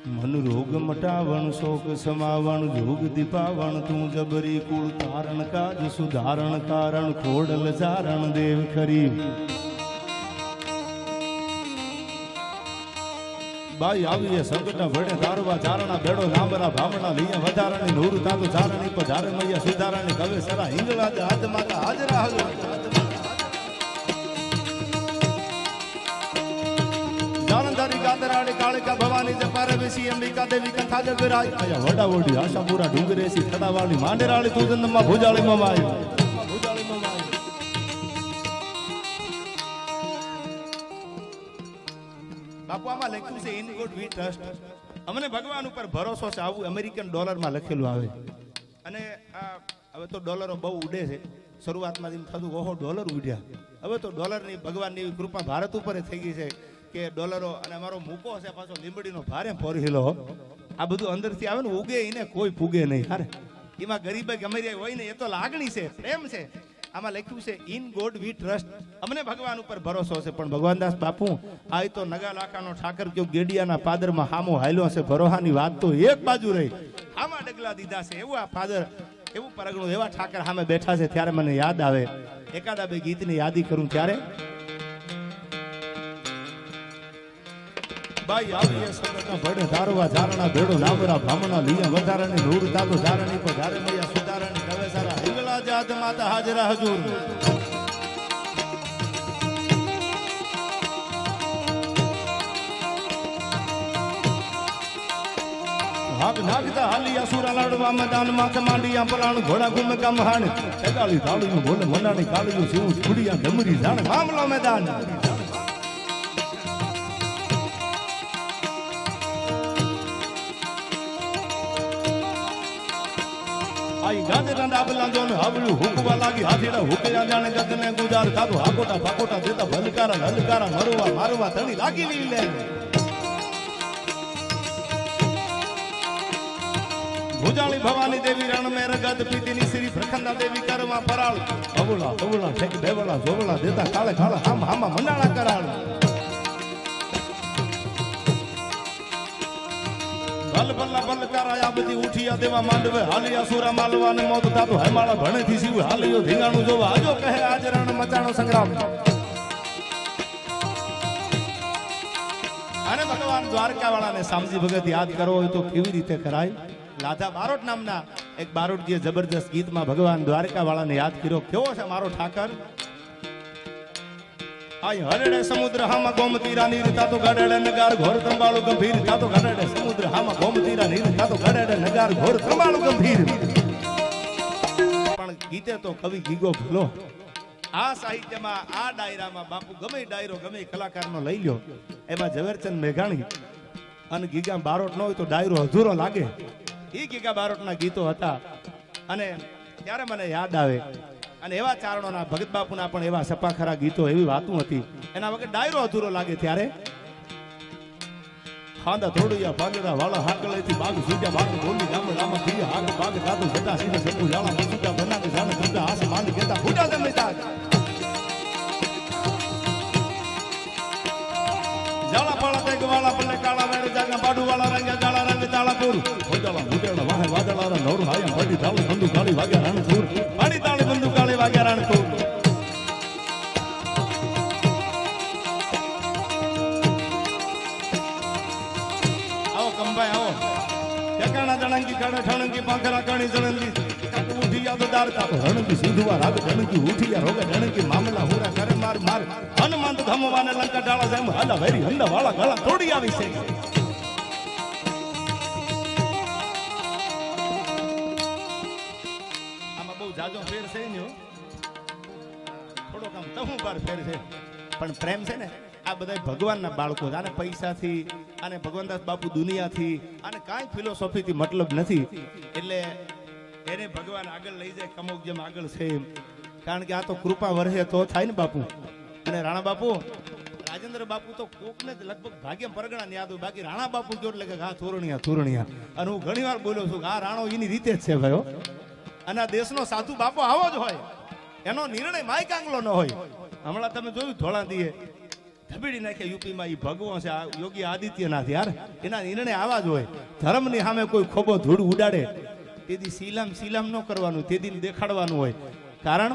મન રોગ મટાવણ શોક સમાવણ જોગ દીપાવણ તું જબરી કુળ તારણ કાજ સુધારણ કારણ ખોડલ ચારણ દેવ ખરી બાઈ આવીએ સંકટ ભડે દારવા ચારણા બેડો લાંબરા ભામણા લઈએ વધારાની નૂર તાતો ચારણી પધારે મૈયા સુધારાની કવે સરા હિંગળા હાથ માતા હાજરા જાનંધારી ગાદરાણી કાળિકા ભવાની જપારે બેસી અંબિકા દેવી કથા જગરાય આયા વડાવડી આશાપુરા ડુંગરેસી થડાવાળી માંડેરાળી તુજનમાં ભુજાળી મમાય બાપુ આમાં લખ્યું છે ઇન ગોડ વી ટ્રસ્ટ. અમને ભગવાન ઉપર ભરોસો છે. આવું અમેરિકન ડોલરમાં લખેલું આવે અને હવે તો ડોલરો બહુ ઉડે છે. શરૂઆતમાં એમ થતું ઓહો ડોલર ઉડ્યા. હવે તો ડોલરની ભગવાનની એવી કૃપા ભારત ઉપર થઈ ગઈ છે કે ડોલરો અને અમારો મૂકો છે પાછો લીંબડીનો ભારે ફોરહીલો. આ બધું અંદરથી આવે ને ઉગે એને કોઈ પૂગે નહીં. હારે એમાં ગરીબ ગમે હોય ને એ તો લાગણી છે, પ્રેમ છે. આમાં લખ્યું છે ઇન ગોડ વી ટ્રસ્ટ. અમને ભગવાન ઉપર ભરોસો છે. પણ ભગવાનદાસ બાપુ આ તો નગા લાખાનો ઠાકર કયો ગેડિયાના પાદરમાં હામો હાલ્યો છે. ભરોહાની વાત તો એક બાજુ રહી, આમાં ડગલા દીધા છે. એવું આ પાદર, એવું પરગણું, એવા ઠાકર સામે બેઠા છે. ત્યારે મને યાદ આવે એકાદા બે ગીતની યાદી કરું ત્યારે બાઈ આવીએ સંકટના ભડે ધારવા ધારણા ભેડો લાંબરા ભામણા લીયા વધારાની નૂર તાતો ધારણી પધારે મૈયા સુધારાની કવે સારા હિંગળા જાત માતા હાજરા હજુર. હાક નાગતા હાલિયા સુરા લાડવા મેદાન માથે માંડિયા પલાણ ઘોડા ગુમે કમહાણ એગાળી ધાળીયું બોલે મનાની કાળીયું જીવું છુડિયા ડમરી જાણે મામલો મેદાન. આઈ ગાજે રંડા બલાંજો ને હાવળું હુકવા લાગી હાથીડા હુકયા જાણે ગગને ગુજાર કાતો હાકોટા ફાકોટા દેતા ભલકારા હલકારા મરવા મારવા તણી લાગી ની લે. ભુજાળી ભવાની દેવી રણ મે રગત પીતીની શ્રી પ્રખંડા દેવી કરવા ફરાળ અવળા અવળા ઠેક દેવળા જોવળા દેતા કાળે કાળે હામ હામા મંડાળા કરાળ. ભલ ભલ્લા ભલકારાયા બધી ઉઠિયા દેવા માંડવે હાલિયા સુરા માલવા ને મોત તાતો હેમાળા ભણેથી શિવ હાલિયો ધીંગાણું જોવા આજો કહે આજ રણ મચાણો સંગ્રામ. અને ભગવાન દ્વારકા વાળાને શામજી ભગત યાદ કરવો હોય તો કેવી રીતે કરાય? લાધા બારોટ નામના એક બારોટજીએ જબરજસ્ત ગીતમાં ભગવાન દ્વારકા વાળાને યાદ કર્યો. કેવો છે મારો ઠાકર? આય હરડે સમુદ્ર હામાં ગોમતીરા નીર તાતો ગડડે નગાર ઘોર ત્રંબાળુ ગંભીર તાતો ગડડે સમુદ્ર હામાં ગોમતીરા નીર તાતો ગડડે નગાર ઘોર ત્રંબાળુ ગંભીર. પણ ગીતે તો કવિ ગીગો ભલો. આ સાહિત્યમાં આ ડાયરામાં બાપુ ગમે ડાયરો ગમે કલાકારનો લઈ લ્યો, એમાં ઝવેરચંદ મેઘાણી અને ગીગા બારોટ ન હોય તો ડાયરો અધૂરો લાગે. એ ગીગા બારોટના ગીતો હતા. અને ત્યારે મને યાદ આવે અને એવા ચારણોના ભગત બાપુના પણ એવા સપાખરા ગીતો, એવી વાતું હતી. એના વગર ડાયરો અધૂરો લાગે. ત્યારે ખાંદા થોડિયા ભાગડા વાળા હાકલેથી બાગ સુજા બાગ બોલી ગામડામાં થયા હાક બાગ ગાતો જતા સીને સપુ જાળા મસુજા બનાવે જાણે સુજા આસ માંડી કેતા ફૂટા જમતા જાળા પાળા તેગ વાળા પલ્લે કાળા વેર જાગા બાડુ વાળા રંગા ગાળા રંગ તાળાપુર ઓજાળા મુટેડા વાહે વાદળારા નોર હાયા પડી ધાળી બંદુ કાળી વાગ્યા રણપુર પાડી તાળી બંદુ કાળી વાગ્યા રણપુર. આવો કંભાઈ આવો. ઠેકાણા જણંગી કાળે ઠણંગી પાંખરા કાણી જણંગી ઉઠિયા તો દારતા રણંગી સિંધુવા રાગ જણંગી ઉઠિયા રોગે જણંગી મામલા હુરા કરે માર માર હનુમંત ધમવાને લંકા ડાળા જેમ હાલા વેરી હંડા વાળા ગળા તોડી આવી છે. આમાં બહુ જાજો ફેર છે ને, થોડોક આમ તહું બાર ફેર છે. પણ પ્રેમ છે ને આ બધા ભગવાનના બાળકો છે. આને પૈસાથી અને ભગવાનદાસ બાપુ દુનિયાથી અને કાંઈ ફિલોસોફીથી મતલબ નથી. એટલે એને ભગવાન આગળ લઈ જાય કમોક જેમ આગળ છે એમ. કારણ કે આ તો કૃપા વરસે તો થાય ને બાપુ. અને રાણા બાપુ, રાજેન્દ્ર બાપુ તો કોકને જ લગભગ ભાગ્યમ પરગણા યાદ હોય. બાકી રાણા બાપુ જો એટલે કે હા થોરણિયા થોરણિયા. અને હું ઘણી વાર બોલ્યો છું કે આ રાણો એની રીતે જ છે ભાઈઓ. અને આ દેશનો સાધુ બાપો આવો જ હોય. એનો નિર્ણય માય કાંગલો ન હોય. હમણાં તમે જોયું ધોળા દીએ ધબેડી નાખે યુપીમાં. એ ભગવાન છે આ યોગી આદિત્યનાથ યાર, એના નિર્ણય આવા જ હોય. ધર્મની સામે કોઈ ખોબો ધૂળ ઉડાડે તેથી સીલામ ન કરવાનું, તેથી દેખાડવાનું હોય. કારણ